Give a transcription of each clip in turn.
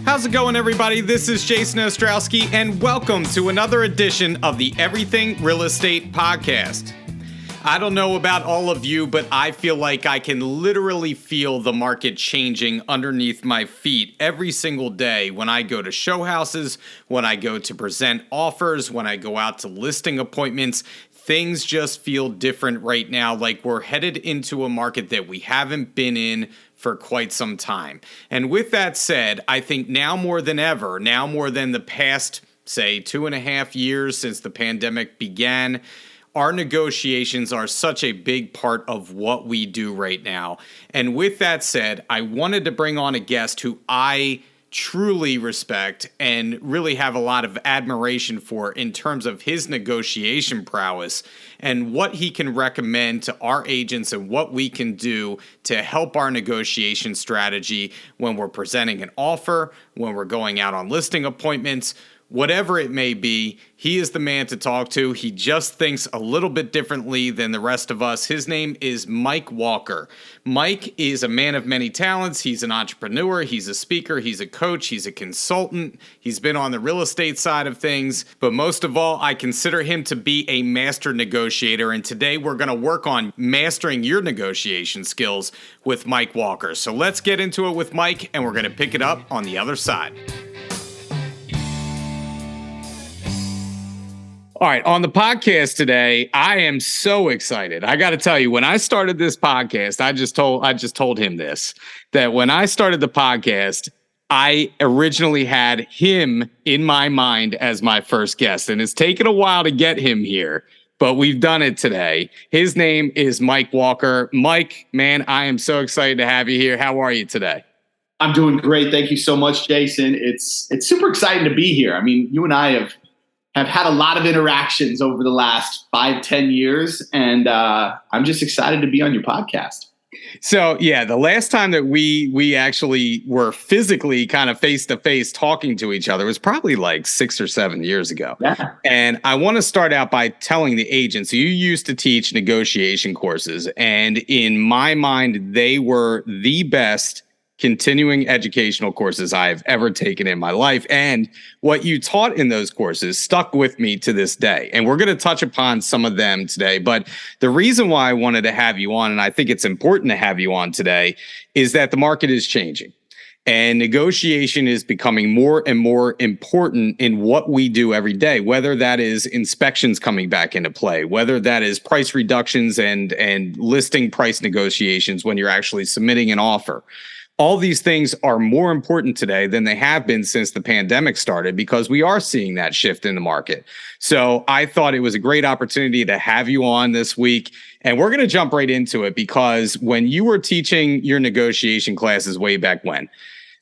How's it going, everybody? This is Jason Ostrowski, and welcome to another edition of the Everything Real Estate Podcast. I don't know about all of you, but I feel like I can literally feel the market changing underneath my feet every single day when I go to show houses, when I go to present offers, when I go out to listing appointments. Things just feel different right now, like we're headed into a market that we haven't been in for quite some time. And with that said, I think now more than ever, now more than the past, say, 2.5 years since the pandemic began, our negotiations are such a big part of what we do right now. And with that said, I wanted to bring on a guest who I truly respect and really have a lot of admiration for in terms of his negotiation prowess and what he can recommend to our agents and what we can do to help our negotiation strategy when we're presenting an offer, when we're going out on listing appointments. Whatever it may be, he is the man to talk to. He just thinks a little bit differently than the rest of us. His name is Mike Walker. Mike is a man of many talents. He's an entrepreneur. He's a speaker. He's a coach. He's a consultant. He's been on the real estate side of things. But most of all, I consider him to be a master negotiator. And today we're going to work on mastering your negotiation skills with Mike Walker. So let's get into it with Mike, and we're going to pick it up on the other side. All right, on the podcast today, I am so excited. I got to tell you, when I started this podcast, I just told him this, that when I started the podcast, I originally had him in my mind as my first guest, and it's taken a while to get him here, but we've done it today. His name is Mike Walker. Mike, man, I am so excited to have you here. How are you today? I'm doing great. Thank you so much, Jason. It's super exciting to be here. I mean, you and I have had a lot of interactions over the last 5-10 years, and I'm just excited to be on your podcast. So, yeah, the last time that we actually were physically kind of face-to-face talking to each other was probably like 6 or 7 years ago. Yeah. And I want to start out by telling the agents, you used to teach negotiation courses, and in my mind, they were the best continuing educational courses I've ever taken in my life. And what you taught in those courses stuck with me to this day. And we're going to touch upon some of them today. But the reason why I wanted to have you on, and I think it's important to have you on today, is that the market is changing. And negotiation is becoming more and more important in what we do every day, whether that is inspections coming back into play, whether that is price reductions and listing price negotiations when you're actually submitting an offer. All these things are more important today than they have been since the pandemic started because we are seeing that shift in the market. So I thought it was a great opportunity to have you on this week. And we're going to jump right into it because when you were teaching your negotiation classes way back when,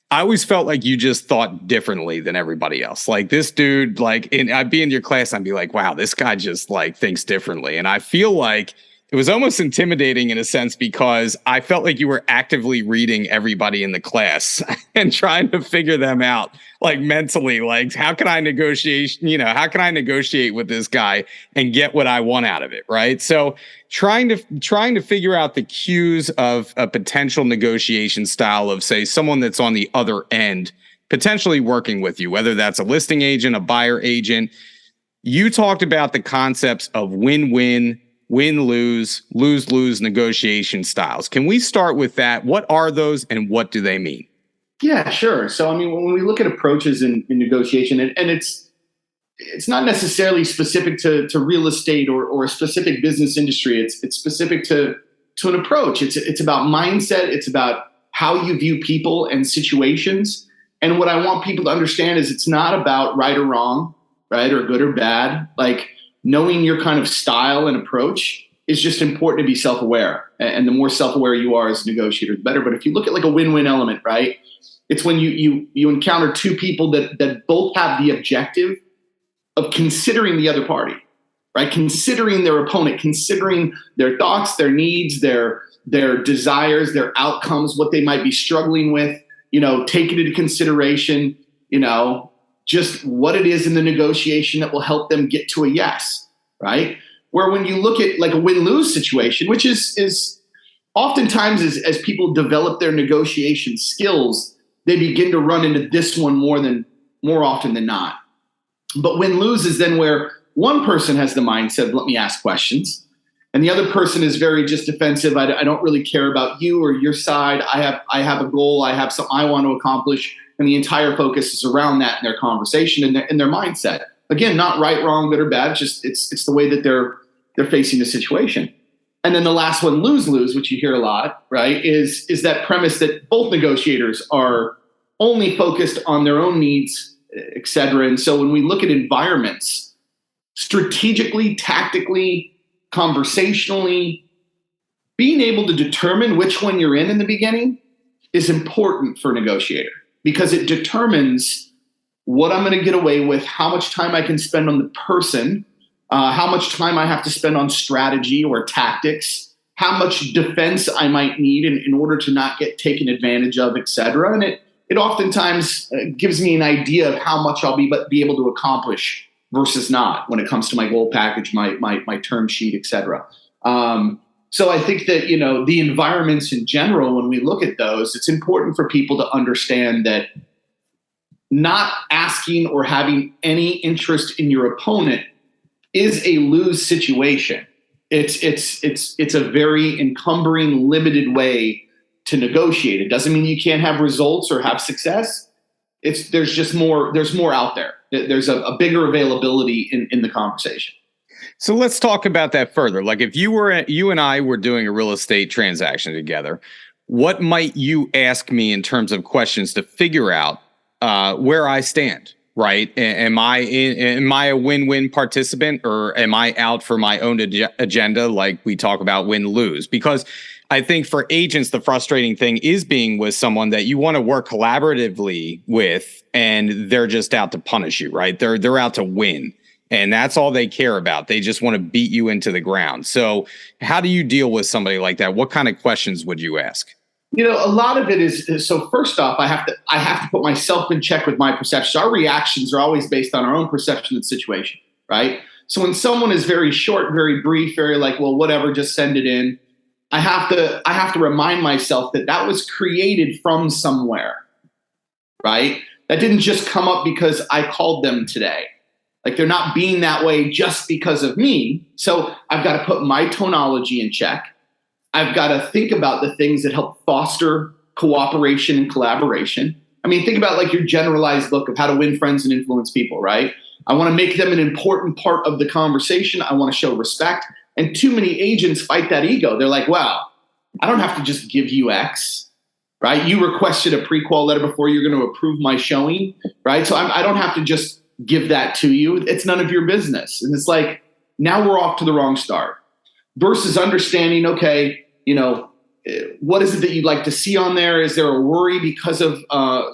I always felt like you just thought differently than everybody else. Like this dude, I'd be in your class, I'd be like, wow, this guy just thinks differently. And I feel like it was almost intimidating in a sense because I felt like you were actively reading everybody in the class and trying to figure them out mentally, how can I negotiate, how can I negotiate with this guy and get what I want out of it, right? So trying to figure out the cues of a potential negotiation style of, say, someone that's on the other end, potentially working with you, whether that's a listing agent, a buyer agent. You talked about the concepts of win-win, win-lose, lose-lose negotiation styles. Can we start with that? What are those and what do they mean? Yeah, sure. So, I mean, when we look at approaches in negotiation, and it's not necessarily specific to real estate or a specific business industry. It's specific to an approach. It's about mindset. It's about how you view people and situations. And what I want people to understand is it's not about right or wrong, right, or good or bad. Knowing your kind of style and approach is just important to be self-aware. And the more self-aware you are as a negotiator, the better. But if you look at a win-win element, right, it's when you encounter two people that both have the objective of considering the other party, right? Considering their opponent, considering their thoughts, their needs, their desires, their outcomes, what they might be struggling with, taking into consideration, just what it is in the negotiation that will help them get to a yes, right? Where when you look at a win-lose situation, which is oftentimes as people develop their negotiation skills, they begin to run into this one more often than not. But win-lose is then where one person has the mindset, let me ask questions. And the other person is very just defensive. I don't really care about you or your side. I have a goal. I have something I want to accomplish. And the entire focus is around that in their conversation and their mindset. Again, not right, wrong, good or bad. It's the way that they're facing the situation. And then the last one, lose-lose, which you hear a lot, right, is that premise that both negotiators are only focused on their own needs, et cetera. And so when we look at environments, strategically, tactically, conversationally, being able to determine which one you're in the beginning is important for a negotiator because it determines what I'm going to get away with, how much time I can spend on the person, how much time I have to spend on strategy or tactics, how much defense I might need in order to not get taken advantage of, et cetera. And it oftentimes gives me an idea of how much I'll be able to accomplish versus not when it comes to my goal package, my term sheet, et cetera. So I think that, the environments in general, when we look at those, it's important for people to understand that not asking or having any interest in your opponent is a lose situation. It's a very encumbering, limited way to negotiate. It doesn't mean you can't have results or have success. There's more out there. There's a bigger availability in the conversation. So let's talk about that further. Like if you and I were doing a real estate transaction together, what might you ask me in terms of questions to figure out where I stand? Right? Am I a win-win participant, or am I out for my own agenda? Like we talk about win-lose, because I think for agents, the frustrating thing is being with someone that you want to work collaboratively with, and they're just out to punish you, right? They're out to win, and that's all they care about. They just want to beat you into the ground. So how do you deal with somebody like that? What kind of questions would you ask? A lot of it is so first off, I have to put myself in check with my perceptions. Our reactions are always based on our own perception of the situation, right? So when someone is very short, very brief, very like, well, whatever, just send it in. I have to remind myself that was created from somewhere, right? That didn't just come up because I called them today. Like they're not being that way just because of me. So I've got to put my tonology in check. I've got to think about the things that help foster cooperation and collaboration. I mean, think about like your generalized book of how to win friends and influence people, right? I want to make them an important part of the conversation. I want to show respect. And too many agents fight that ego. They're like, well, I don't have to just give you X, right? You requested a pre-qual letter before you're going to approve my showing, right? So I don't have to just give that to you. It's none of your business. And it's like, now we're off to the wrong start versus understanding, okay, what is it that you'd like to see on there? Is there a worry because of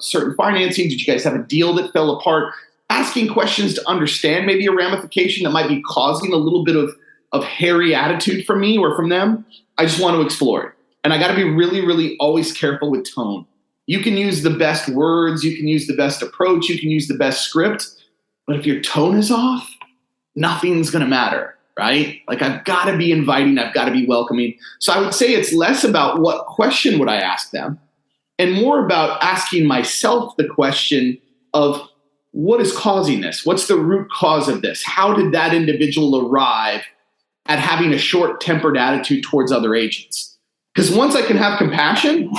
certain financing? Did you guys have a deal that fell apart? Asking questions to understand maybe a ramification that might be causing a little bit of hairy attitude from me or from them. I just want to explore it. And I got to be really, really always careful with tone. You can use the best words. You can use the best approach. You can use the best script. But if your tone is off, nothing's going to matter. Right? Like I've got to be inviting. I've got to be welcoming. So I would say it's less about what question would I ask them and more about asking myself the question of what is causing this? What's the root cause of this? How did that individual arrive at having a short-tempered attitude towards other agents? Because once I can have compassion,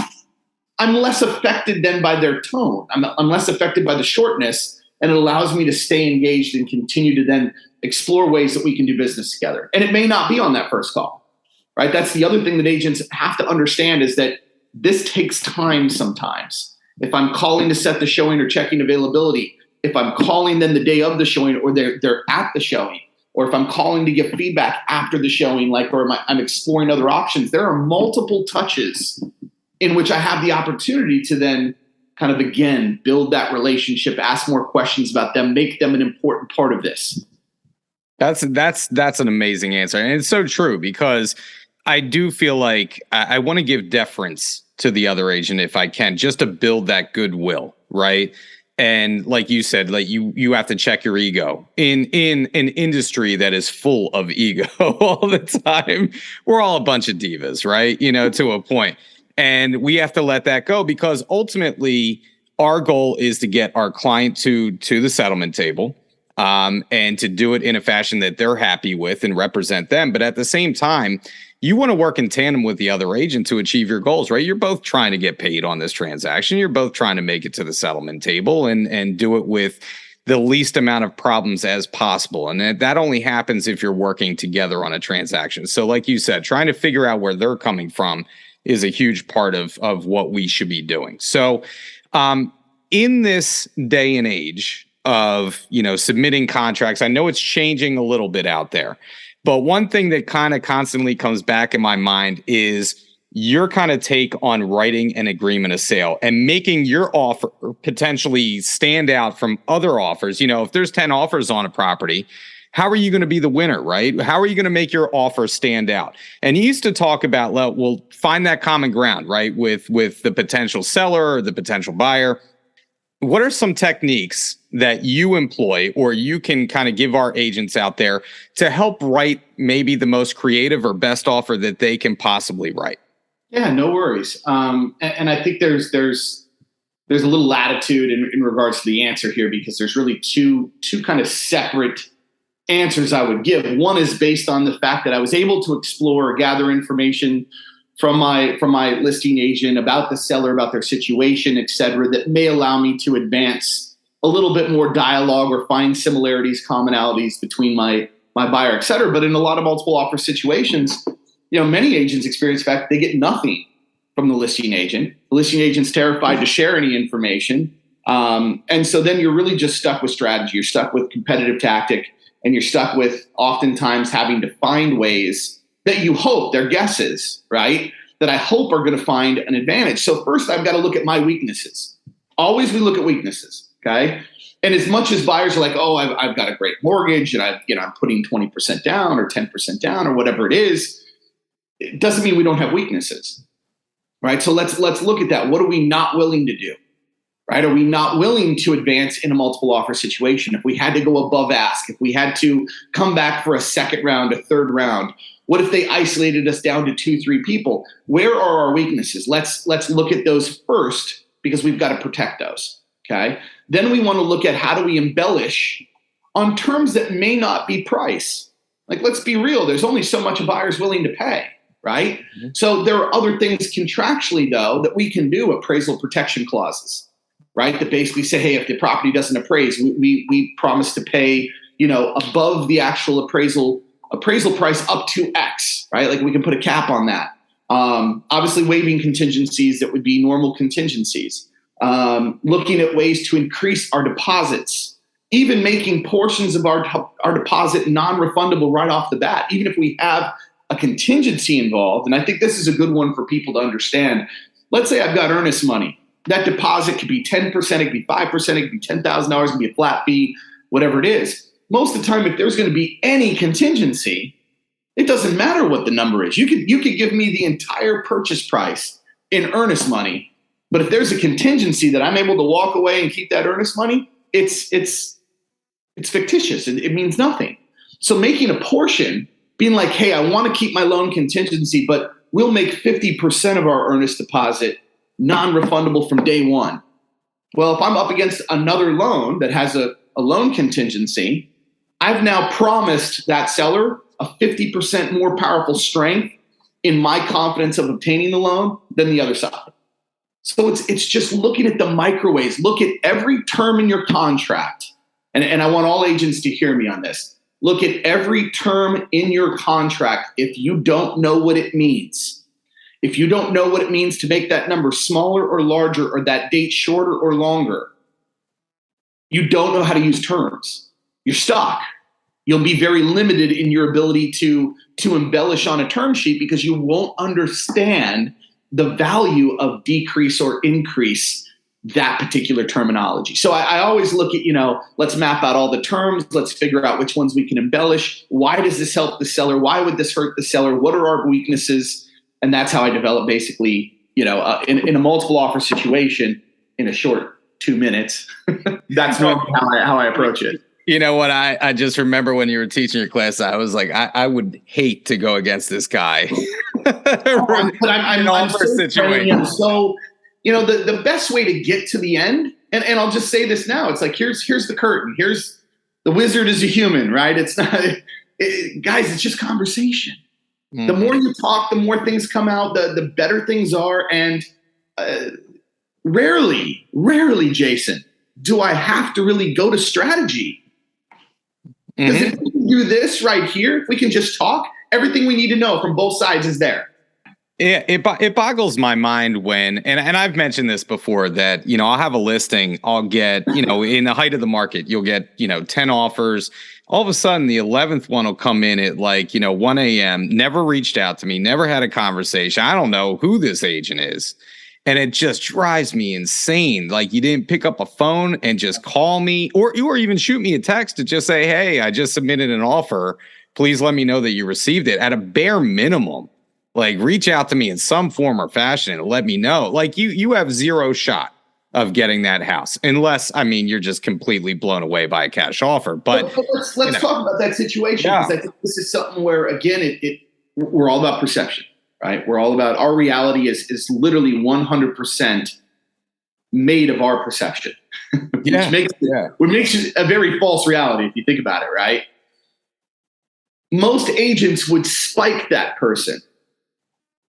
I'm less affected then by their tone. I'm less affected by the shortness, and it allows me to stay engaged and continue to then explore ways that we can do business together. And it may not be on that first call, right? That's the other thing that agents have to understand is that this takes time sometimes. If I'm calling to set the showing or checking availability, if I'm calling them the day of the showing or they're at the showing, or if I'm calling to give feedback after the showing, I'm exploring other options, there are multiple touches in which I have the opportunity to then kind of, again, build that relationship, ask more questions about them, make them an important part of this. That's an amazing answer. And it's so true because I do feel like I want to give deference to the other agent if I can, just to build that goodwill, right? And like you said, like you have to check your ego in an industry that is full of ego all the time. We're all a bunch of divas, right? To a point. And we have to let that go because ultimately our goal is to get our client to the settlement table, and to do it in a fashion that they're happy with and represent them. But at the same time, you want to work in tandem with the other agent to achieve your goals, right? You're both trying to get paid on this transaction. You're both trying to make it to the settlement table and do it with the least amount of problems as possible. And that only happens if you're working together on a transaction. So like you said, trying to figure out where they're coming from is a huge part of what we should be doing. So in this day and age of, submitting contracts, I know it's changing a little bit out there, but one thing that kind of constantly comes back in my mind is your kind of take on writing an agreement of sale and making your offer potentially stand out from other offers. If there's 10 offers on a property, how are you going to be the winner, right? How are you going to make your offer stand out? And he used to talk about, well, find that common ground, right? With the potential seller or the potential buyer. What are some techniques that you employ or you can kind of give our agents out there to help write maybe the most creative or best offer that they can possibly write? Yeah, no worries. And I think there's a little latitude in regards to the answer here, because there's really two kind of separate answers I would give. One is based on the fact that I was able to explore, gather information from my listing agent about the seller, about their situation, et cetera, that may allow me to advance a little bit more dialogue or find similarities, commonalities between my buyer, et cetera. But in a lot of multiple offer situations, many agents experience the fact they get nothing from the listing agent. The listing agent's terrified to share any information. And so then you're really just stuck with strategy. You're stuck with competitive tactic, and you're stuck with oftentimes having to find ways that you hope, they're guesses, right? That I hope are going to find an advantage. So first I've got to look at my weaknesses. Always we look at weaknesses, okay? And as much as buyers are like, oh, I've got a great mortgage and I'm putting 20% down or 10% down or whatever it is, it doesn't mean we don't have weaknesses, right? So let's look at that. What are we not willing to do, right? Are we not willing to advance in a multiple offer situation? If we had to go above ask, if we had to come back for a second round, a third round, what if they isolated us down to 2-3 people? Where are our weaknesses? Let's look at those first, because we've got to protect those, okay? Then we want to look at how do we embellish on terms that may not be price. Like, let's be real. There's only so much a buyer's willing to pay, right? Mm-hmm. So there are other things contractually, though, that we can do, appraisal protection clauses, right? That basically say, hey, if the property doesn't appraise, we promise to pay, above the actual appraisal price up to X, right? Like, we can put a cap on that. Obviously waiving contingencies that would be normal contingencies. Looking at ways to increase our deposits, even making portions of our deposit non-refundable right off the bat, even if we have a contingency involved. And I think this is a good one for people to understand. Let's say I've got earnest money. That deposit could be 10%, it could be 5%, it could be $10,000, it could be a flat fee, whatever it is. Most of the time, if there's going to be any contingency, it doesn't matter what the number is. You could give me the entire purchase price in earnest money, but if there's a contingency that I'm able to walk away and keep that earnest money, it's fictitious. It means nothing. So making a portion, being like, hey, I want to keep my loan contingency, but we'll make 50% of our earnest deposit non-refundable from day one. Well, if I'm up against another loan that has a loan contingency, I've now promised that seller a 50% more powerful strength in my confidence of obtaining the loan than the other side. So it's just looking at the microwaves. Look at every term in your contract. And I want all agents to hear me on this. Look at every term in your contract. If you don't know what it means, if you don't know what it means to make that number smaller or larger or that date shorter or longer, you don't know how to use terms. You're stuck. You'll be very limited in your ability to embellish on a term sheet because you won't understand the value of decrease or increase that particular terminology. So I always look at, let's map out all the terms. Let's figure out which ones we can embellish. Why does this help the seller? Why would this hurt the seller? What are our weaknesses? And that's how I develop basically, in a multiple offer situation in a short 2 minutes. That's normally how I approach it. You know what? I just remember when you were teaching your class, I was like, I would hate to go against this guy. I'm so the best way to get to the end, and I'll just say this now, it's like, here's the curtain. Here's the wizard is a human, right? It's not, guys, it's just conversation. Mm-hmm. The more you talk, the more things come out, the better things are. And rarely, Jason, do I have to really go to strategy. Because if we can do this right here, if we can just talk, everything we need to know from both sides is there. Yeah, it boggles my mind when, and I've mentioned this before, that, I'll have a listing, I'll get, in the height of the market, you'll get, 10 offers. All of a sudden, the 11th one will come in at 1 a.m., never reached out to me, never had a conversation. I don't know who this agent is. And it just drives me insane. Like, you didn't pick up a phone and just call me, or even shoot me a text to just say, hey, I just submitted an offer. Please let me know that you received it. At a bare minimum, reach out to me in some form or fashion and let me know. You have zero shot of getting that house, unless, you're just completely blown away by a cash offer. But let's talk about that situation, because I think this is something where, again, we're all about perception. Right? We're all about, our reality is literally 100% made of our perception, which makes it a very false reality if you think about it, right? Most agents would spike that person.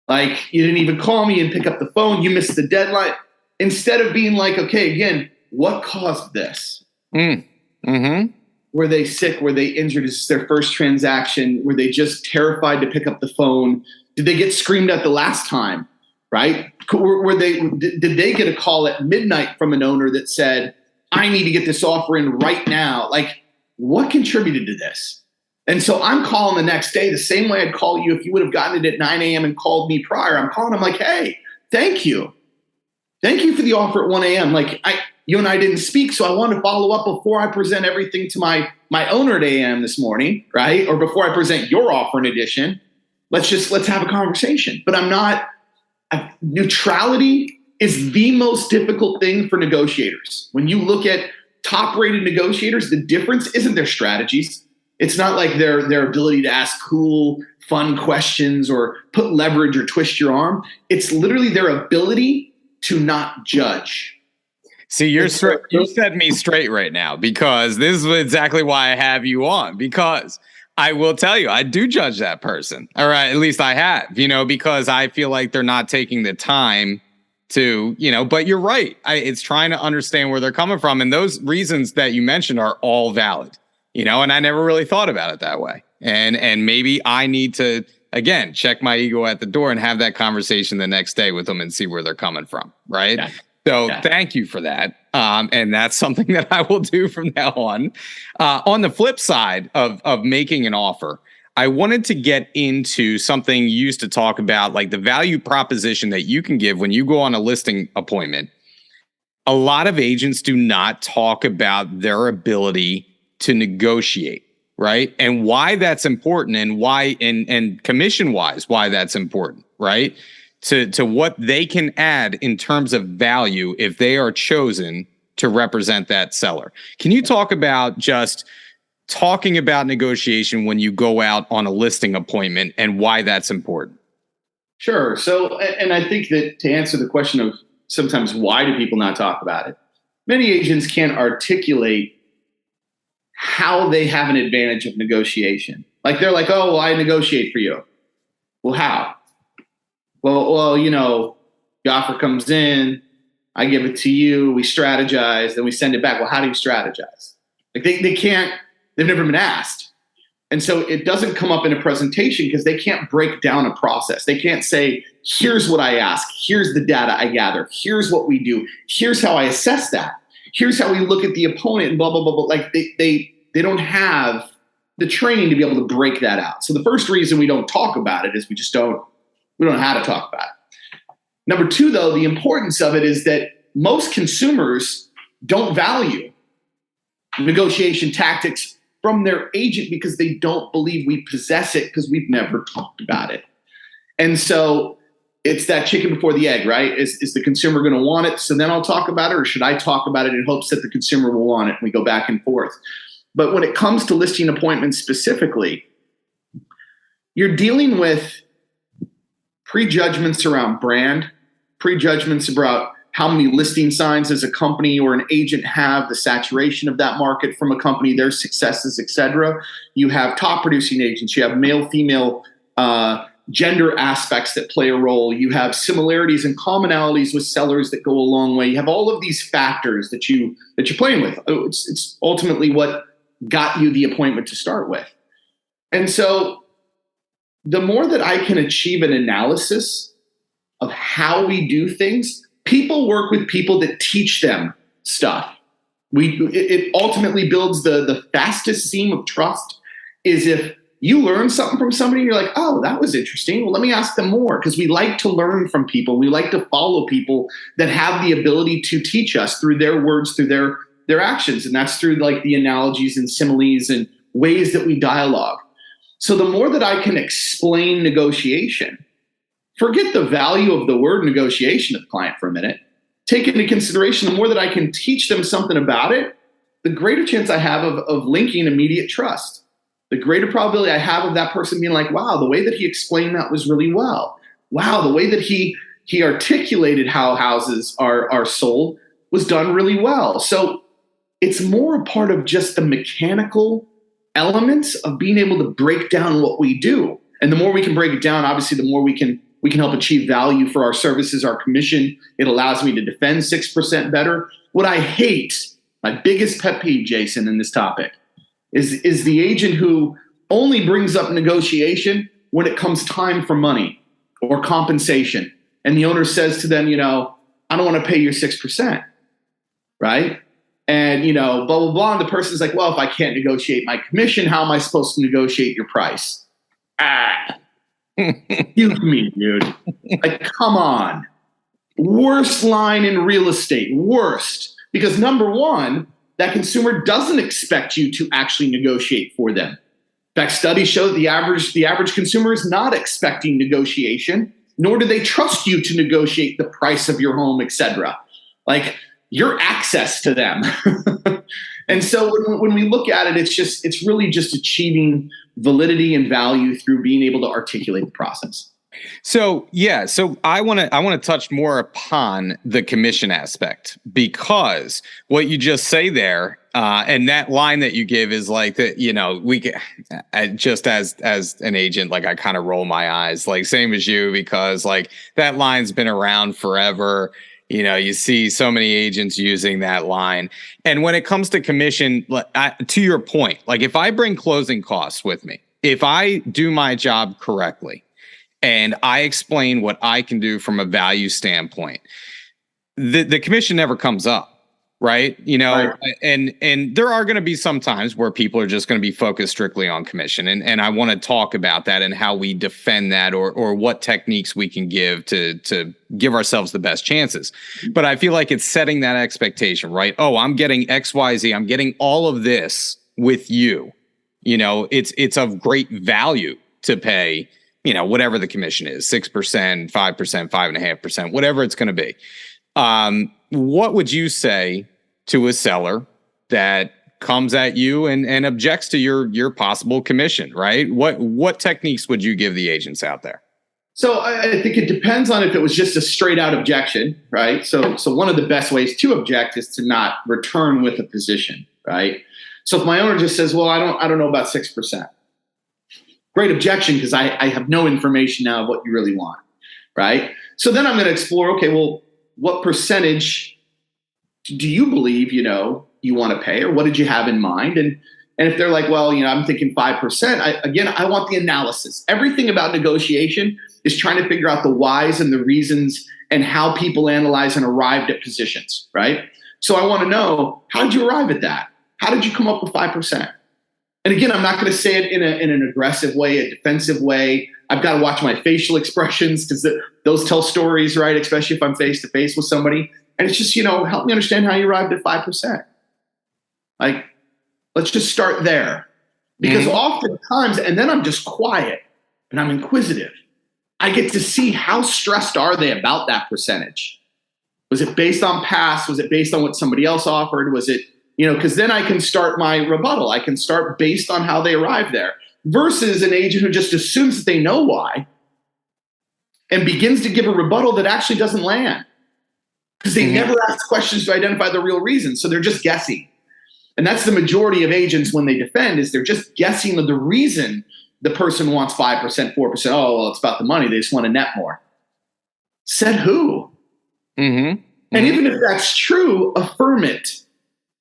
Like, you didn't even call me and pick up the phone. You missed the deadline. Instead of being like, okay, again, what caused this? Mm-hmm. Were they sick? Were they injured? Is this their first transaction? Were they just terrified to pick up the phone? Did they get screamed at the last time, right? Did they get a call at midnight from an owner that said, I need to get this offer in right now? What contributed to this? And so I'm calling the next day the same way I'd call you if you would have gotten it at 9 a.m. and called me prior. I'm calling them like, hey, thank you. Thank you for the offer at 1 a.m. You and I didn't speak, so I want to follow up before I present everything to my owner at a.m. this morning, right? Or before I present your offer in addition. Let's have a conversation. But neutrality is the most difficult thing for negotiators. When you look at top-rated negotiators, the difference isn't their strategies. It's not like their ability to ask cool, fun questions or put leverage or twist your arm. It's literally their ability to not judge. See, you set me straight right now, because this is exactly why I have you on, because I will tell you, I do judge that person. All right. At least I have, because I feel like they're not taking the time to, but you're right. It's trying to understand where they're coming from. And those reasons that you mentioned are all valid, and I never really thought about it that way. And maybe I need to, again, check my ego at the door and have that conversation the next day with them and see where they're coming from. Right. Yeah. So thank you for that. And that's something that I will do from now on. On the flip side of making an offer, I wanted to get into something you used to talk about, like the value proposition that you can give when you go on a listing appointment. A lot of agents do not talk about their ability to negotiate, right? And why that's important, and why, and commission wise, why that's important, right? To what they can add in terms of value if they are chosen to represent that seller. Can you talk about just talking about negotiation when you go out on a listing appointment and why that's important? Sure. So, and I think that to answer the question of sometimes why do people not talk about it, many agents can't articulate how they have an advantage of negotiation. They're like, oh, well, I negotiate for you. Well, how? Well, the offer comes in, I give it to you, we strategize, then we send it back. Well, how do you strategize? They can't, they've never been asked. And so it doesn't come up in a presentation because they can't break down a process. They can't say, here's what I ask, here's the data I gather, here's what we do, here's how I assess that, here's how we look at the opponent, and blah, blah, blah, blah. They don't have the training to be able to break that out. So the first reason we don't talk about it is we don't know how to talk about it. Number two, though, the importance of it is that most consumers don't value negotiation tactics from their agent because they don't believe we possess it, because we've never talked about it. And so it's that chicken before the egg, right? Is the consumer going to want it, so then I'll talk about it, or should I talk about it in hopes that the consumer will want it? And we go back and forth. But when it comes to listing appointments specifically, you're dealing with prejudgments around brand, prejudgments about how many listing signs does a company or an agent have, the saturation of that market from a company, their successes, et cetera. You have top producing agents. You have male, female, gender aspects that play a role. You have similarities and commonalities with sellers that go a long way. You have all of these factors that you're playing with. It's ultimately what got you the appointment to start with. And so the more that I can achieve an analysis of how we do things, people work with people that teach them stuff. It ultimately builds the fastest seam of trust is if you learn something from somebody, you're like, oh, that was interesting. Well, let me ask them more, because we like to learn from people. We like to follow people that have the ability to teach us through their words, through their actions. And that's through like the analogies and similes and ways that we dialogue. So the more that I can explain negotiation, forget the value of the word negotiation to the client for a minute. Take into consideration, the more that I can teach them something about it, the greater chance I have of linking immediate trust. The greater probability I have of that person being like, wow, the way that he explained that was really well. Wow, the way that he articulated how houses are sold was done really well. So it's more a part of just the mechanical elements of being able to break down what we do. And the more we can break it down, obviously, the more we can help achieve value for our services, our commission. It allows me to defend 6% better. What I hate, my biggest pet peeve, Jason, in this topic, is the agent who only brings up negotiation when it comes time for money or compensation. And the owner says to them, I don't want to pay your 6%, right? And, blah, blah, blah. And the person's like, well, if I can't negotiate my commission, how am I supposed to negotiate your price? Excuse me, dude. Like, come on. Worst line in real estate. Worst. Because number one, that consumer doesn't expect you to actually negotiate for them. In fact, studies show that the average consumer is not expecting negotiation, nor do they trust you to negotiate the price of your home, etc. Like, your access to them. And so when we look at it, it's really just achieving validity and value through being able to articulate the process. So I want to touch more upon the commission aspect, because what you just say there, and that line that you give is like that. We just as an agent, like I kind of roll my eyes, like same as you, because like that line's been around forever. You see so many agents using that line. And when it comes to commission, to your point, like if I bring closing costs with me, if I do my job correctly, and I explain what I can do from a value standpoint, the commission never comes up, right? Right. And there are going to be some times where people are just going to be focused strictly on commission. And I want to talk about that and how we defend that, or what techniques we can give to give ourselves the best chances. But I feel like it's setting that expectation, right? Oh, I'm getting XYZ. I'm getting all of this with you. It's of great value to pay, whatever the commission is, 6%, 5%, 5.5%, whatever it's going to be. What would you say to a seller that comes at you and objects to your possible commission, right? What techniques would you give the agents out there? So I think it depends on if it was just a straight out objection, right? So one of the best ways to object is to not return with a position, right? So if my owner just says, well, I don't know about 6%. Great objection, because I have no information now of what you really want, right? So then I'm going to explore, okay, well, what percentage do you believe, you want to pay, or what did you have in mind? And if they're like, well, I'm thinking 5%, I want the analysis. Everything about negotiation is trying to figure out the whys and the reasons and how people analyze and arrived at positions, right? So I want to know, how did you arrive at that? How did you come up with 5%? And again, I'm not going to say it in an aggressive way, a defensive way. I've got to watch my facial expressions, because those tell stories, right? Especially if I'm face to face with somebody. And it's just, help me understand how you arrived at 5%. Like, let's just start there. Because oftentimes, and then I'm just quiet and I'm inquisitive, I get to see how stressed are they about that percentage. Was it based on past? Was it based on what somebody else offered? Was it, because then I can start my rebuttal. I can start based on how they arrived there, versus an agent who just assumes that they know why and begins to give a rebuttal that actually doesn't land. because they never ask questions to identify the real reason. So they're just guessing. And that's the majority of agents when they defend, is they're just guessing of the reason the person wants 5%, 4%. Oh, well, it's about the money. They just want to net more. Said who? And even if that's true, affirm it.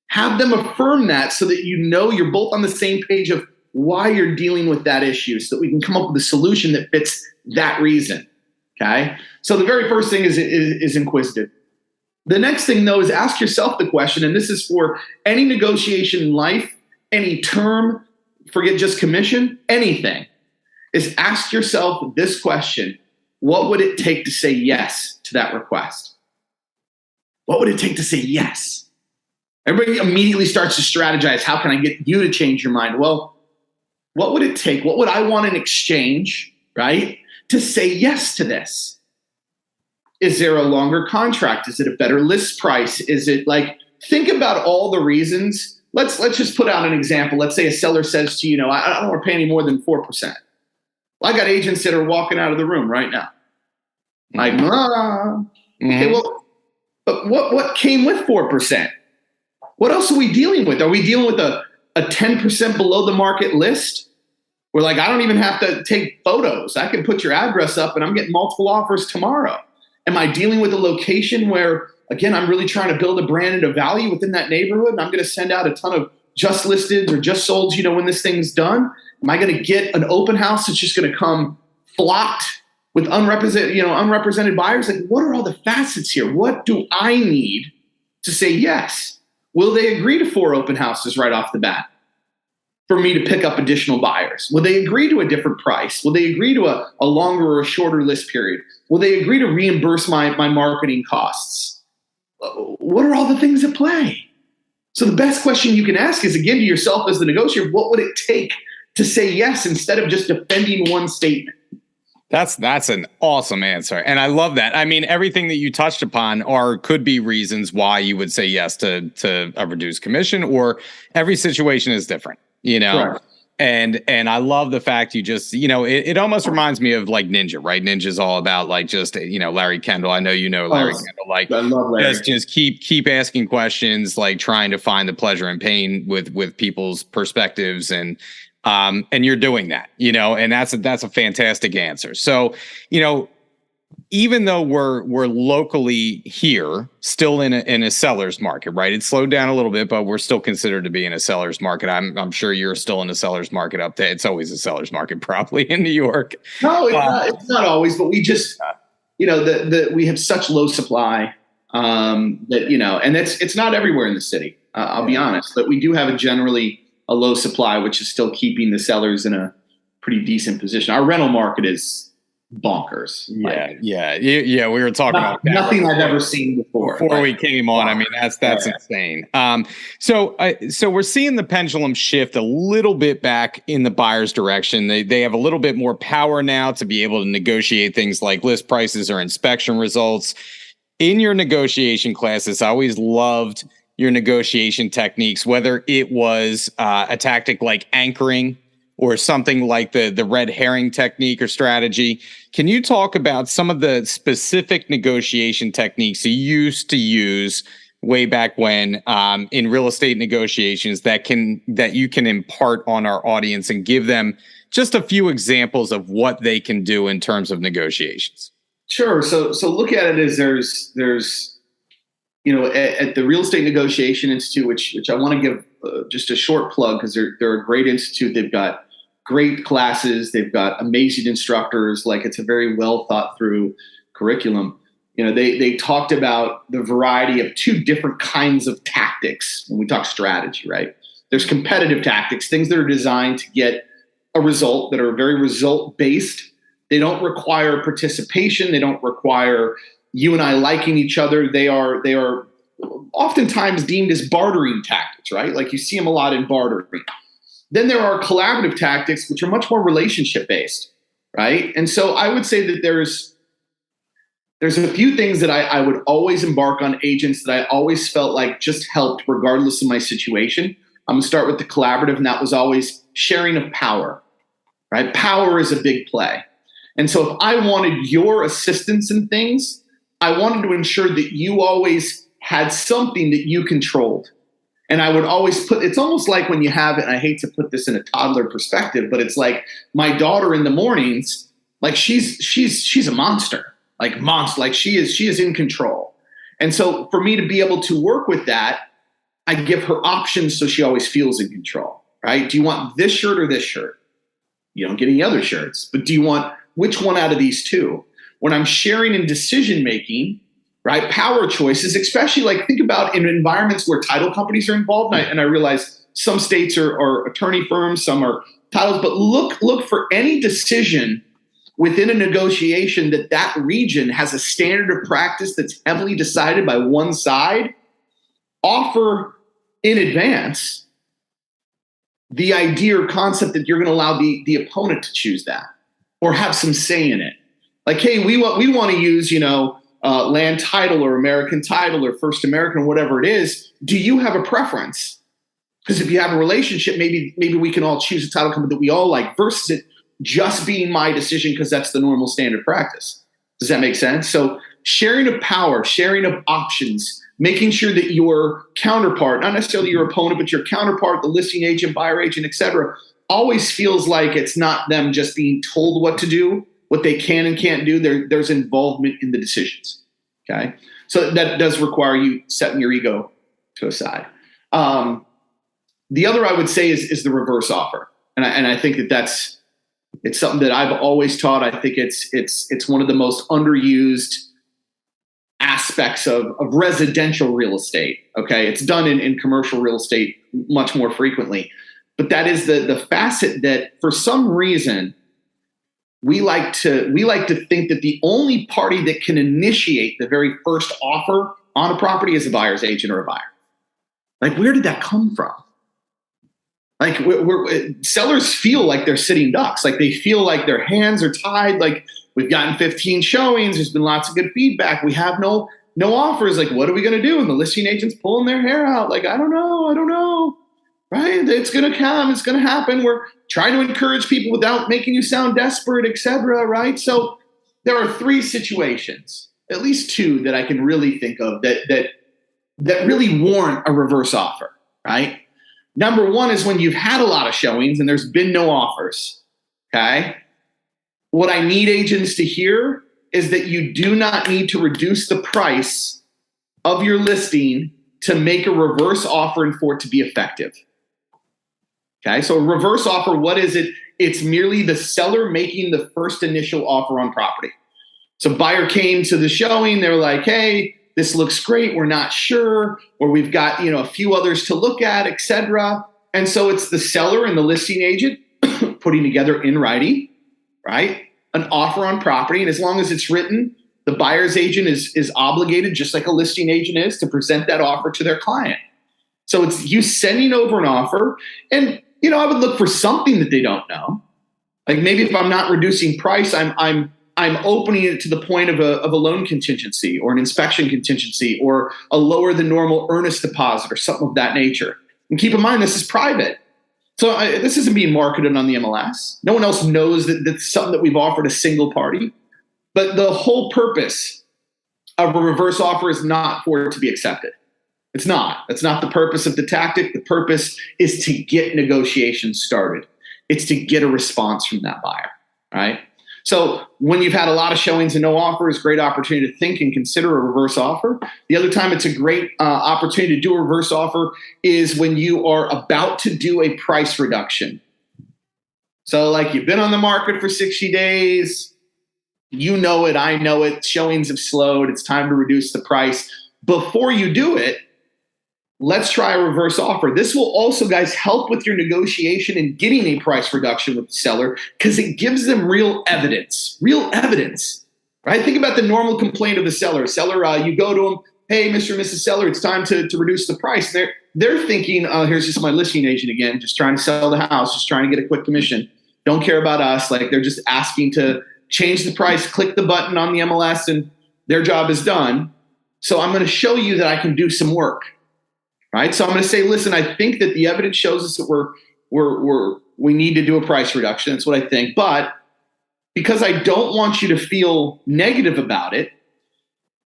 Have them affirm that so that you know you're both on the same page of why you're dealing with that issue, so that we can come up with a solution that fits that reason. Okay? So the very first thing is inquisitive. The next thing, though, is ask yourself the question, and this is for any negotiation in life, any term, forget just commission, anything, is ask yourself this question: what would it take to say yes to that request? What would it take to say yes? Everybody immediately starts to strategize. How can I get you to change your mind? Well, what would it take? What would I want in exchange, right, to say yes to this? Is there a longer contract? Is it a better list price? Is it like, think about all the reasons. Let's just put out an example. Let's say a seller says to you, I don't want to pay any more than 4%. Well, I got agents that are walking out of the room right now. Like, okay, well, but what came with 4%? What else are we dealing with? Are we dealing with a 10% below the market list? We're like, I don't even have to take photos. I can put your address up and I'm getting multiple offers tomorrow. Am I dealing with a location where, again, I'm really trying to build a brand and a value within that neighborhood, and I'm going to send out a ton of just listed or just sold, when this thing's done? Am I going to get an open house that's just going to come flocked with unrepresented buyers? Like, what are all the facets here? What do I need to say yes? Will they agree to 4 open houses right off the bat for me to pick up additional buyers? Will they agree to a different price? Will they agree to a longer or a shorter list period? Will they agree to reimburse my marketing costs? What are all the things at play? So the best question you can ask is, again, to yourself as the negotiator: what would it take to say yes, instead of just defending one statement? That's an awesome answer. And I love that. I mean, everything that you touched upon could be reasons why you would say yes to a reduced commission, or every situation is different, Right. And I love the fact you just, it almost reminds me of like Ninja, right? Ninja's all about like just, Larry Kendall. I know Larry Kendall. Like, I love Larry. Just keep asking questions, like trying to find the pleasure and pain with people's perspectives, and you're doing that, and that's a fantastic answer. So, even though we're locally here, still in a seller's market, right? It's slowed down a little bit, but we're still considered to be in a seller's market. I'm sure you're still in a seller's market up there. It's always a seller's market, probably in New York. No, it's not always, but we just, we have such low supply that, and it's not everywhere in the city. I'll be honest, but we do have generally a low supply, which is still keeping the sellers in a pretty decent position. Our rental market is bonkers. Yeah. We were talking about that. Nothing I've ever seen before we came on. I mean, that's insane. So we're seeing the pendulum shift a little bit back in the buyer's direction. They have a little bit more power now to be able to negotiate things like list prices or inspection results. In your negotiation classes, I always loved your negotiation techniques, whether it was a tactic like anchoring or something like the red herring technique or strategy. Can you talk about some of the specific negotiation techniques you used to use way back when in real estate negotiations that you can impart on our audience and give them just a few examples of what they can do in terms of negotiations? Sure. So look at it as there's at the Real Estate Negotiation Institute, which I want to give just a short plug, because they're a great institute. They've got great classes. They've got amazing instructors. Like, it's a very well thought through curriculum. They talked about the variety of 2 different kinds of tactics when we talk strategy, right? There's competitive tactics, things that are designed to get a result, that are very result based. They don't require participation. They don't require you and I liking each other. They are oftentimes deemed as bartering tactics, right? Like, you see them a lot in bartering. Then there are collaborative tactics, which are much more relationship based, right? And so I would say that there's a few things that I would always embark on agents that I always felt like just helped regardless of my situation. I'm going to start with the collaborative, and that was always sharing of power, right? Power is a big play. And so if I wanted your assistance in things, I wanted to ensure that you always had something that you controlled. And I would always it's almost like when you have it, and I hate to put this in a toddler perspective, but it's like my daughter in the mornings, like she's a monster, like she is in control. And so for me to be able to work with that, I give her options so she always feels in control, right? Do you want this shirt or this shirt? You don't get any other shirts, but do you want which one out of these two? When I'm sharing in decision making, right, power choices, especially like think about in environments where title companies are involved, and I realize some states are attorney firms, some are titles, but look for any decision within a negotiation that region has a standard of practice that's heavily decided by one side. Offer in advance the idea or concept that you're going to allow the opponent to choose that or have some say in it. Like, hey, we want to use, land title or American title or First American, whatever it is. Do you have a preference? Because if you have a relationship, maybe we can all choose a title company that we all like versus it just being my decision because that's the normal standard practice. Does that make sense? So sharing of power, sharing of options, making sure that your counterpart, not necessarily your opponent, but your counterpart, the listing agent, buyer agent, et cetera, always feels like it's not them just being told what to do, what they can and can't do. There's involvement in the decisions. Okay. So that does require you setting your ego to a side. The other I would say is the reverse offer. And I think it's something that I've always taught. I think it's one of the most underused aspects of residential real estate. Okay. It's done in commercial real estate much more frequently, but that is the facet that for some reason we like to think that the only party that can initiate the very first offer on a property is a buyer's agent or a buyer. Like, where did that come from? Like, sellers feel like they're sitting ducks. Like, they feel like their hands are tied. Like, we've gotten 15 showings. There's been lots of good feedback. We have no offers. Like, what are we going to do? And the listing agent's pulling their hair out. Like, I don't know. Right? It's going to come. It's going to happen. We're trying to encourage people without making you sound desperate, et cetera. Right? So there are three situations, at least two, that I can really think of that really warrant a reverse offer. Right? Number one is when you've had a lot of showings and there's been no offers. Okay? What I need agents to hear is that you do not need to reduce the price of your listing to make a reverse offer and for it to be effective. Okay, so a reverse offer, what is it? It's merely the seller making the first initial offer on property. So buyer came to the showing, they're like, hey, this looks great, we're not sure, or we've got a few others to look at, et cetera. And so it's the seller and the listing agent putting together in writing, right, an offer on property. And as long as it's written, the buyer's agent is obligated, just like a listing agent is, to present that offer to their client. So it's you sending over an offer. And, I would look for something that they don't know. Like, maybe if I'm not reducing price, I'm opening it to the point of a loan contingency or an inspection contingency or a lower than normal earnest deposit or something of that nature. And keep in mind, this is private. So this isn't being marketed on the MLS. No one else knows that that's something that we've offered a single party. But the whole purpose of a reverse offer is not for it to be accepted. It's not. That's not the purpose of the tactic. The purpose is to get negotiations started. It's to get a response from that buyer, right? So when you've had a lot of showings and no offers, great opportunity to think and consider a reverse offer. The other time it's a great opportunity to do a reverse offer is when you are about to do a price reduction. So like, you've been on the market for 60 days. You know it. I know it. Showings have slowed. It's time to reduce the price. Before you do it, let's try a reverse offer. This will also, guys, help with your negotiation and getting a price reduction with the seller because it gives them real evidence, right? Think about the normal complaint of the seller. You go to them, hey, Mr. and Mrs. Seller, it's time to reduce the price. They're thinking, here's just my listing agent again, just trying to sell the house, just trying to get a quick commission. Don't care about us. Like, they're just asking to change the price, click the button on the MLS, and their job is done. So I'm going to show you that I can do some work. Right. So I'm going to say, listen, I think that the evidence shows us that we need to do a price reduction. That's what I think. But because I don't want you to feel negative about it,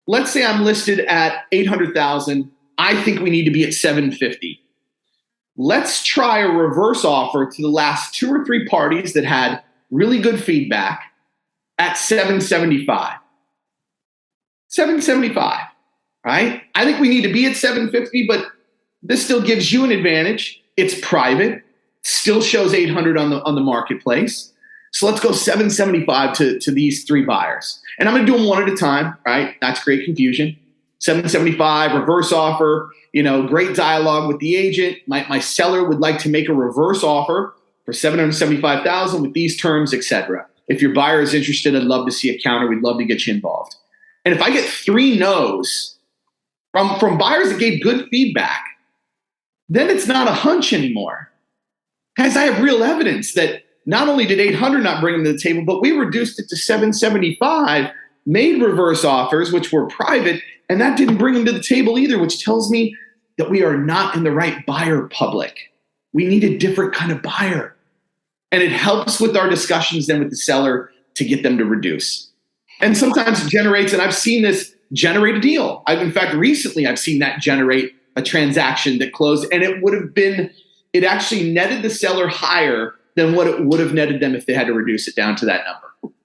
let's say I'm listed at 800,000. I think we need to be at 750. Let's try a reverse offer to the last 2 or 3 parties that had really good feedback at 775. 775, right? I think we need to be at 750, but this still gives you an advantage. It's private, still shows 800 on the marketplace. So let's go 775 to these 3 buyers. And I'm going to do them one at a time, right? Not to create confusion. 775, reverse offer, great dialogue with the agent. My seller would like to make a reverse offer for 775,000 with these terms, etc. If your buyer is interested, I'd love to see a counter. We'd love to get you involved. And if I get 3 no's from buyers that gave good feedback, then it's not a hunch anymore. Guys, I have real evidence that not only did 800 not bring them to the table, but we reduced it to 775, made reverse offers, which were private, and that didn't bring them to the table either, which tells me that we are not in the right buyer public. We need a different kind of buyer. And it helps with our discussions then with the seller to get them to reduce. And sometimes it generates, and I've seen this generate a deal. In fact, recently I've seen that generate a transaction that closed, and it actually netted the seller higher than what it would have netted them if they had to reduce it down to that number.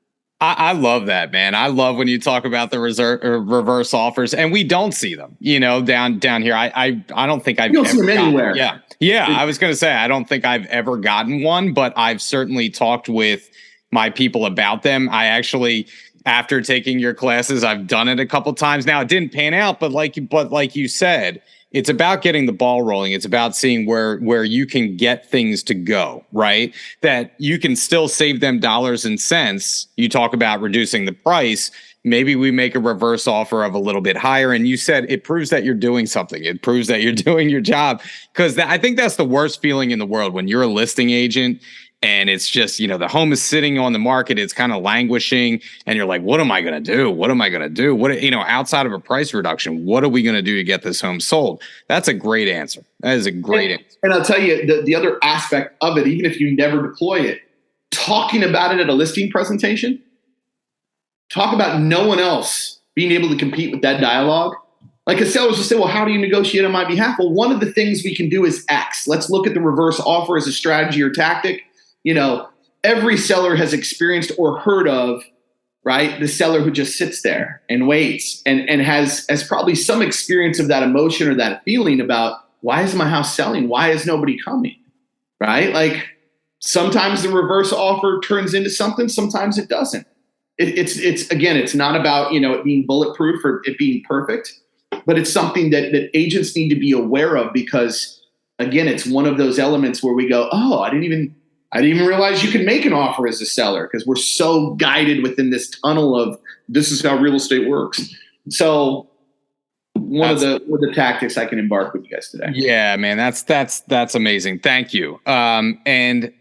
I love that, man. I love when you talk about the reverse offers, and we don't see them, down here. I don't think I've ever see them anywhere. Yeah. I was going to say, I don't think I've ever gotten one, but I've certainly talked with my people about them. I actually, after taking your classes, I've done it a couple times. Now it didn't pan out, but like you said, it's about getting the ball rolling. It's about seeing where you can get things to go, right? That you can still save them dollars and cents. You talk about reducing the price. Maybe we make a reverse offer of a little bit higher. And you said it proves that you're doing something. It proves that you're doing your job. Because I think that's the worst feeling in the world when you're a listing agent and it's just, the home is sitting on the market. It's kind of languishing. And you're like, what am I going to do? What am I going to do? Outside of a price reduction, what are we going to do to get this home sold? That's a great answer. That is a great answer. And I'll tell you the other aspect of it, even if you never deploy it, talking about it at a listing presentation, talk about no one else being able to compete with that dialogue. Like a seller will say, well, how do you negotiate on my behalf? Well, one of the things we can do is X. Let's look at the reverse offer as a strategy or tactic. Every seller has experienced or heard of, right, the seller who just sits there and waits and has probably some experience of that emotion or that feeling about, why is my house selling? Why is nobody coming, right? Like sometimes the reverse offer turns into something, sometimes it doesn't. It's not about, it being bulletproof or it being perfect, but it's something that agents need to be aware of because, again, it's one of those elements where we go, oh, I didn't even realize you can make an offer as a seller because we're so guided within this tunnel of this is how real estate works. So one of the tactics I can embark with you guys today. Yeah, man, that's amazing. Thank you. And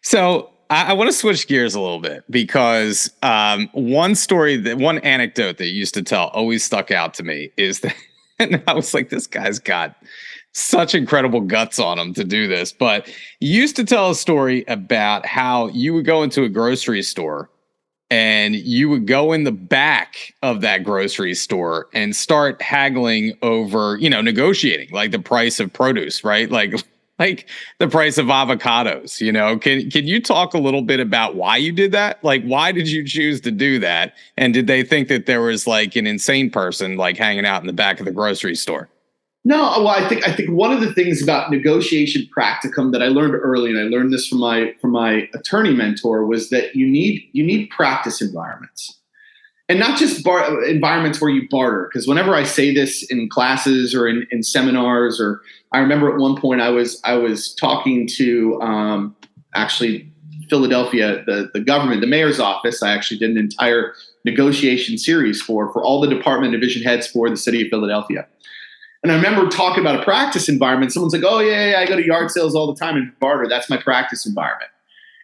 so I want to switch gears a little bit because one anecdote that you used to tell always stuck out to me is that, and I was like, this guy's got such incredible guts on him to do this. But you used to tell a story about how you would go into a grocery store and you would go in the back of that grocery store and start haggling over, negotiating like the price of produce, right? Like the price of avocados, can you talk a little bit about why you did that? Like, why did you choose to do that? And did they think that there was like an insane person like hanging out in the back of the grocery store? No, well, I think one of the things about negotiation practicum that I learned early, and I learned this from my attorney mentor, was that you need practice environments, and not just environments where you barter. Because whenever I say this in classes or in seminars, or I remember at one point I was talking to actually Philadelphia, the government, the mayor's office. I actually did an entire negotiation series for all the department division heads for the city of Philadelphia. And I remember talking about a practice environment. Someone's like, oh, yeah, I go to yard sales all the time and barter. That's my practice environment.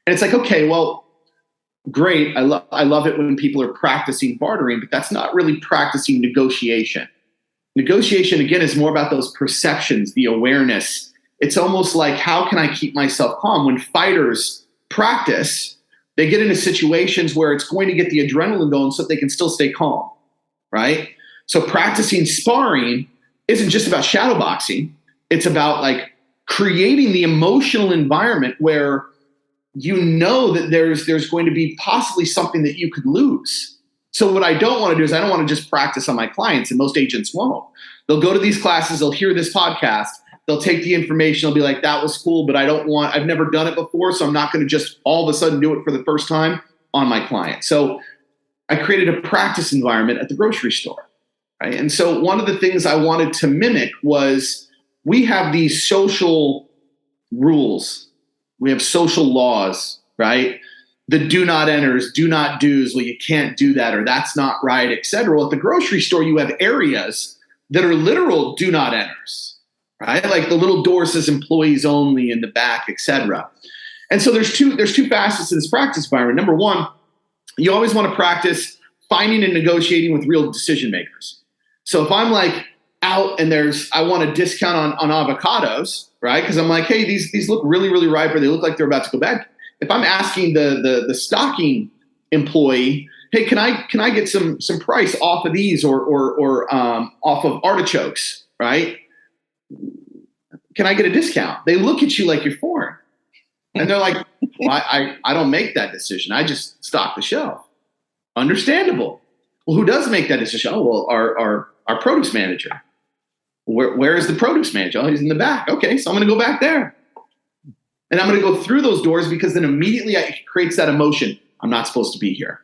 And it's like, okay, well, great. I love it when people are practicing bartering, but that's not really practicing negotiation. Negotiation, again, is more about those perceptions, the awareness. It's almost like, how can I keep myself calm? When fighters practice, they get into situations where it's going to get the adrenaline going so that they can still stay calm. right? So practicing sparring isn't just about shadow boxing. It's about like creating the emotional environment where you know that there's going to be possibly something that you could lose. So what I don't want to do is I don't want to just practice on my clients, and most agents won't. They'll go to these classes, they'll hear this podcast, they'll take the information, they'll be like, that was cool, but I've never done it before, so I'm not going to just all of a sudden do it for the first time on my client. So I created a practice environment at the grocery store, right? And so one of the things I wanted to mimic was we have these social rules. We have social laws, right? The do not enters, do not do's, well, you can't do that, or that's not right, et cetera. Well, at the grocery store, you have areas that are literal do not enters, right? Like the little door says employees only in the back, et cetera. And so there's two facets to this practice environment. Number one, you always want to practice finding and negotiating with real decision makers. So if I'm like out and I want a discount on avocados, right? Because I'm like, hey, these look really, really ripe, or they look like they're about to go bad. If I'm asking the stocking employee, hey, can I get some price off of these or off of artichokes, right? Can I get a discount? They look at you like you're foreign. And they're like, well, I don't make that decision. I just stock the shelf. Understandable. Well, who does make that decision? Oh, well, our produce manager. Where is the produce manager? Oh, he's in the back. Okay, so I'm going to go back there. And I'm going to go through those doors because then immediately it creates that emotion. I'm not supposed to be here.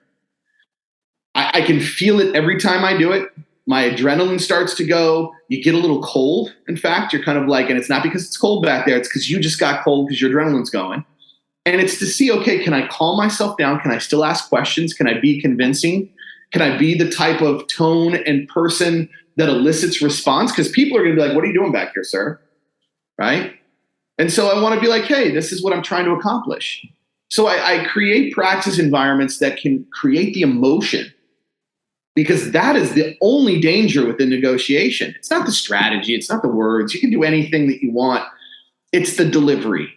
I can feel it every time I do it. My adrenaline starts to go. You get a little cold. In fact, you're kind of like, and it's not because it's cold back there. It's because you just got cold because your adrenaline's going. And it's to see, okay, can I calm myself down? Can I still ask questions? Can I be convincing? Can I be the type of tone and person that elicits response? Because people are going to be like, what are you doing back here, sir? Right? And so I want to be like, hey, this is what I'm trying to accomplish. So I create practice environments that can create the emotion, because that is the only danger within negotiation. It's not the strategy. It's not the words. You can do anything that you want. It's the delivery.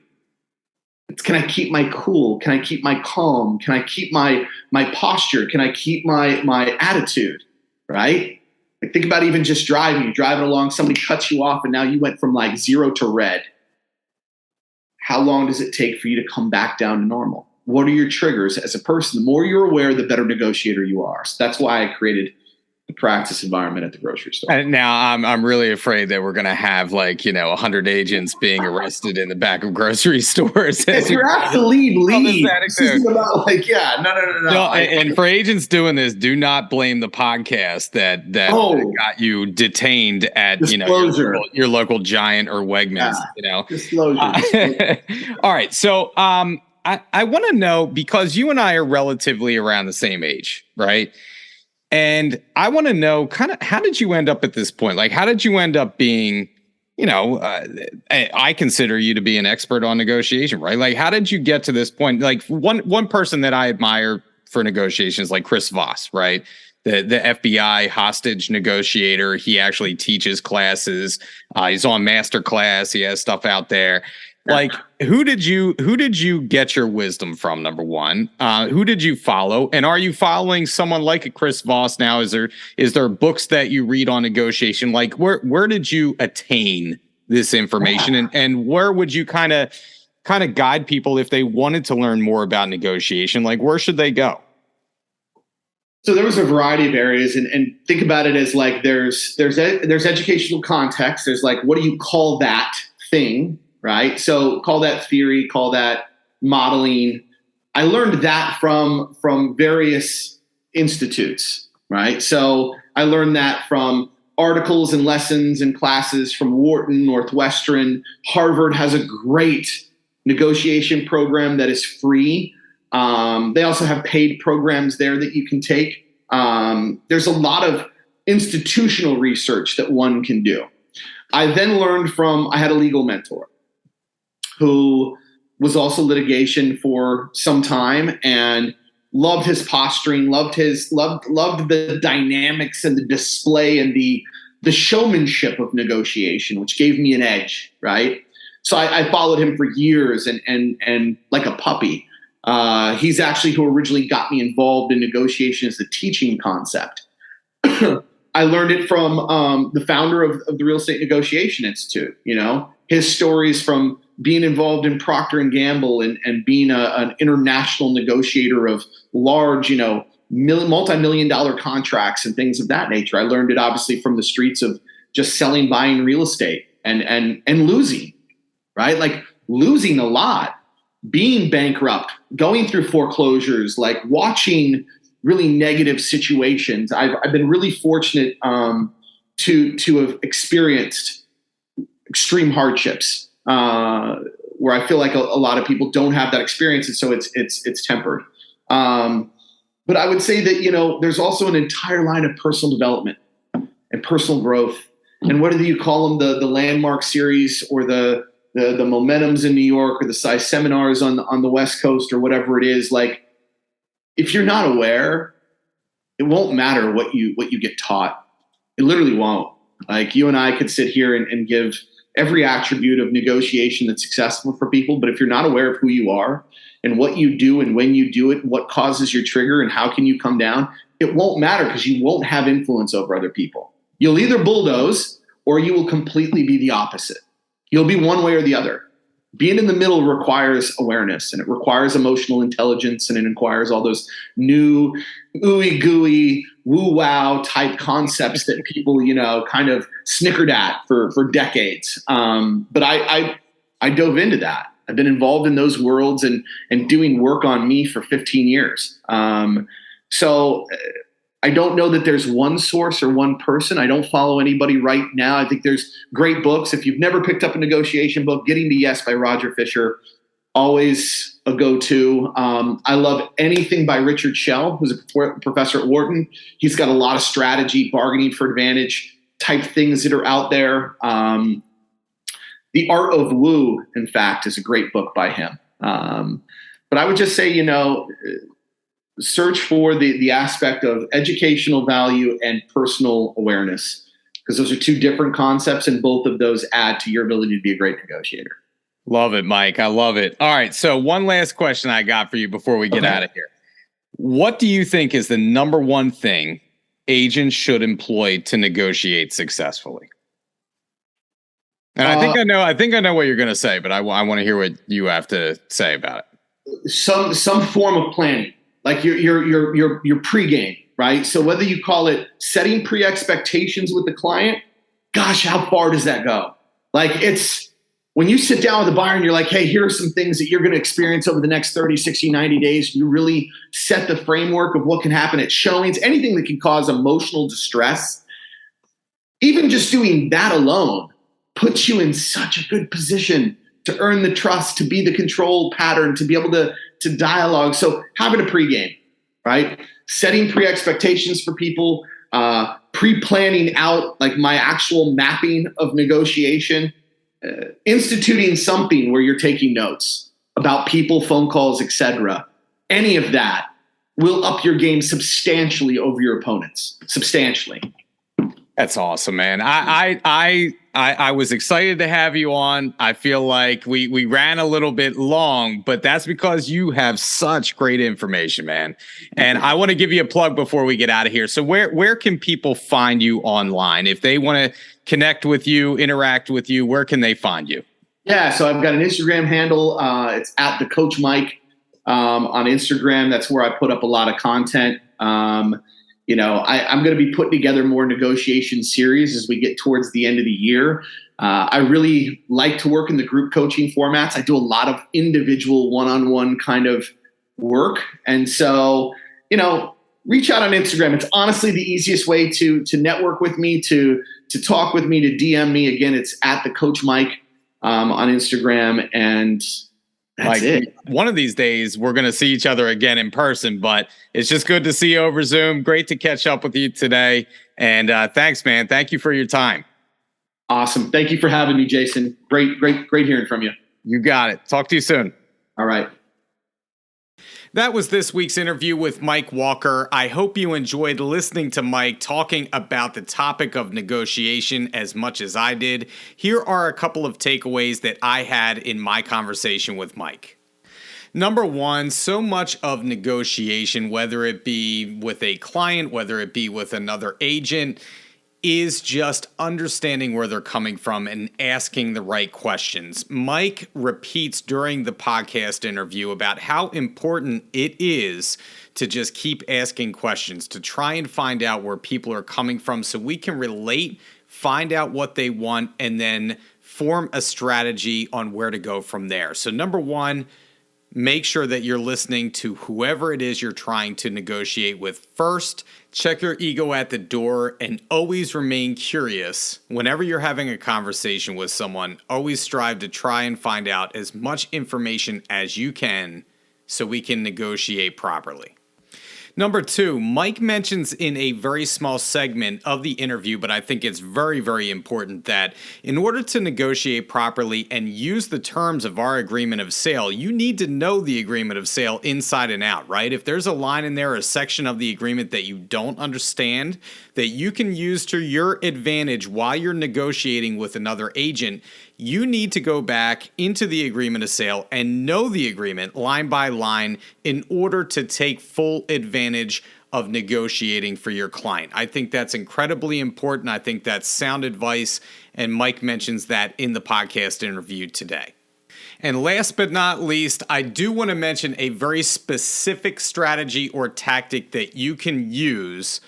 It's, can I keep my cool? Can I keep my calm? Can I keep my posture? Can I keep my attitude, right? Like think about even just driving. You're driving along, somebody cuts you off, and now you went from like 0 to red. How long does it take for you to come back down to normal? What are your triggers as a person? The more you're aware, the better negotiator you are. So that's why I created the practice environment at the grocery store. And now I'm really afraid that we're going to have 100 agents being arrested in the back of grocery stores. If you have to leave. This is about no. And for agents doing this, do not blame the podcast that got you detained at your local Giant or Wegmans. Disclosure. All right, so I want to know, because you and I are relatively around the same age, right? And I want to know kind of, how did you end up at this point? Like, how did you end up being, I consider you to be an expert on negotiation, right? Like, how did you get to this point? Like one person that I admire for negotiations, like Chris Voss, right? The FBI hostage negotiator. He actually teaches classes. He's on Masterclass. He has stuff out there. Like, who did you get your wisdom from? Number one, who did you follow, and are you following someone like a Chris Voss now? Is there books that you read on negotiation? Like, where did you attain this information, and where would you kind of guide people if they wanted to learn more about negotiation? Like, where should they go? So there was a variety of areas, and think about it as like there's educational context. There's like, what do you call that thing? Right? So call that theory, call that modeling. I learned that from various institutes, right? So I learned that from articles and lessons and classes from Wharton, Northwestern. Harvard has a great negotiation program that is free. They also have paid programs there that you can take. There's a lot of institutional research that one can do. I then learned I had a legal mentor who was also litigation for some time and loved his posturing, loved the dynamics and the display and the showmanship of negotiation, which gave me an edge, right? So I followed him for years and like a puppy. He's actually who originally got me involved in negotiation as the teaching concept. I learned it from the founder of the Real Estate Negotiation Institute. His stories from being involved in Procter and Gamble and being an international negotiator of large, multi-million dollar contracts and things of that nature. I learned it obviously from the streets of just selling, buying real estate and losing, right? Like losing a lot, being bankrupt, going through foreclosures, like watching really negative situations. I've been really fortunate to have experienced extreme hardships where I feel like a lot of people don't have that experience, and so it's tempered. But I would say that there's also an entire line of personal development and personal growth, and whether you call them the Landmark series or the Momentums in New York or the size seminars on the West Coast or whatever it is, like if you're not aware, it won't matter what you get taught. It literally won't. Like you and I could sit here and give every attribute of negotiation that's successful for people, but if you're not aware of who you are and what you do and when you do it, and what causes your trigger and how can you come down, it won't matter because you won't have influence over other people. You'll either bulldoze or you will completely be the opposite. You'll be one way or the other. Being in the middle requires awareness, and it requires emotional intelligence, and it requires all those new ooey gooey woo wow type concepts that people, kind of snickered at for decades. But I dove into that. I've been involved in those worlds and doing work on me for 15 years. So I don't know that there's one source or one person. I don't follow anybody right now. I think there's great books. If you've never picked up a negotiation book, Getting to Yes by Roger Fisher, always a go-to. I love anything by Richard Schell, who's a professor at Wharton. He's got a lot of strategy, bargaining for advantage type things that are out there. The Art of Woo, in fact, is a great book by him. But I would just say, search for the aspect of educational value and personal awareness, because those are two different concepts, and both of those add to your ability to be a great negotiator. Love it, Mike. I love it. All right. So one last question I got for you before we get out of here. What do you think is the number one thing agents should employ to negotiate successfully? And I think I know what you're going to say, but I want to hear what you have to say about it. Some form of planning. Like your pregame, right? So whether you call it setting pre-expectations with the client, gosh, how far does that go? Like it's when you sit down with a buyer and you're like, hey, here are some things that you're going to experience over the next 30, 60, 90 days. You really set the framework of what can happen at showings, anything that can cause emotional distress. Even just doing that alone puts you in such a good position to earn the trust, to be the control pattern, to be able to dialogue. So having a pregame, right? Setting pre-expectations for people, pre-planning out like my actual mapping of negotiation, instituting something where you're taking notes about people, phone calls, etc. Any of that will up your game substantially over your opponents. Substantially. That's awesome, man. I was excited to have you on. I feel like we ran a little bit long, but that's because you have such great information, man. And I want to give you a plug before we get out of here. So where can people find you online? If they want to connect with you, interact with you, where can they find you? Yeah, so I've got an Instagram handle. It's at the Coach Mike on Instagram. That's where I put up a lot of content. I'm going to be putting together more negotiation series as we get towards the end of the year. I really like to work in the group coaching formats. I do a lot of individual one-on-one kind of work. And so, reach out on Instagram. It's honestly the easiest way to network with me, to talk with me, to DM me. Again, it's at the Coach Mike on Instagram. And that's it. One of these days, we're going to see each other again in person, but it's just good to see you over Zoom. Great to catch up with you today. And thanks, man. Thank you for your time. Awesome. Thank you for having me, Jason. Great hearing from you. You got it. Talk to you soon. All right. That was this week's interview with Mike Walker. I hope you enjoyed listening to Mike talking about the topic of negotiation as much as I did. Here are a couple of takeaways that I had in my conversation with Mike. Number one, so much of negotiation, whether it be with a client, whether it be with another agent, is just understanding where they're coming from and asking the right questions. Mike repeats during the podcast interview about how important it is to just keep asking questions, to try and find out where people are coming from so we can relate, find out what they want, and then form a strategy on where to go from there. So number one, make sure that you're listening to whoever it is you're trying to negotiate with first. Check your ego at the door and always remain curious. Whenever you're having a conversation with someone, always strive to try and find out as much information as you can so we can negotiate properly. Number two, Mike mentions in a very small segment of the interview, but I think it's very, very important that in order to negotiate properly and use the terms of our agreement of sale, you need to know the agreement of sale inside and out, right? If there's a line in there, a section of the agreement that you don't understand, that you can use to your advantage while you're negotiating with another agent, you need to go back into the agreement of sale and know the agreement line by line in order to take full advantage of negotiating for your client. I think that's incredibly important. I think that's sound advice, and Mike mentions that in the podcast interview today. And last but not least, I do want to mention a very specific strategy or tactic that you can use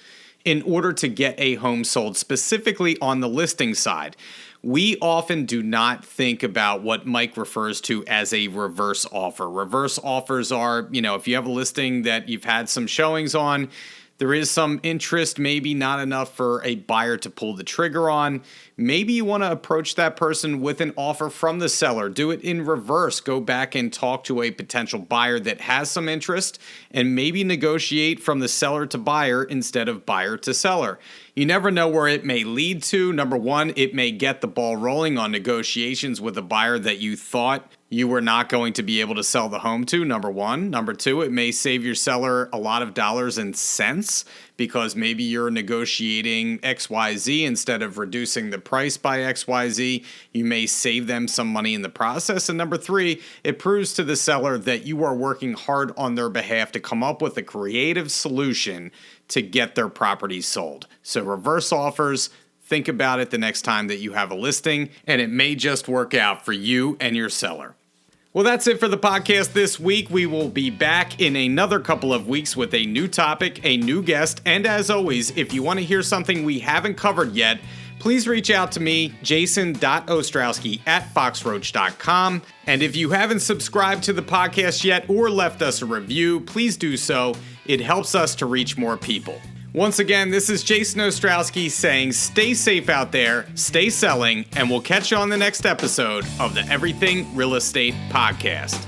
in order to get a home sold, specifically on the listing side. We often do not think about what Mike refers to as a reverse offer. Reverse offers are, if you have a listing that you've had some showings on, there is some interest, maybe not enough for a buyer to pull the trigger on. Maybe you want to approach that person with an offer from the seller. Do it in reverse. Go back and talk to a potential buyer that has some interest and maybe negotiate from the seller to buyer instead of buyer to seller. You never know where it may lead to. Number one, it may get the ball rolling on negotiations with a buyer that you thought you were not going to be able to sell the home to, number one. Number two, it may save your seller a lot of dollars and cents because maybe you're negotiating XYZ instead of reducing the price by XYZ. You may save them some money in the process. And number three, it proves to the seller that you are working hard on their behalf to come up with a creative solution to get their property sold. So reverse offers, think about it the next time that you have a listing, and it may just work out for you and your seller. Well, that's it for the podcast this week. We will be back in another couple of weeks with a new topic, a new guest, and as always, if you want to hear something we haven't covered yet, please reach out to me, jason.ostrowski@foxroach.com. And if you haven't subscribed to the podcast yet or left us a review, please do so. It helps us to reach more people. Once again, this is Jason Ostrowski saying stay safe out there, stay selling, and we'll catch you on the next episode of the Everything Real Estate Podcast.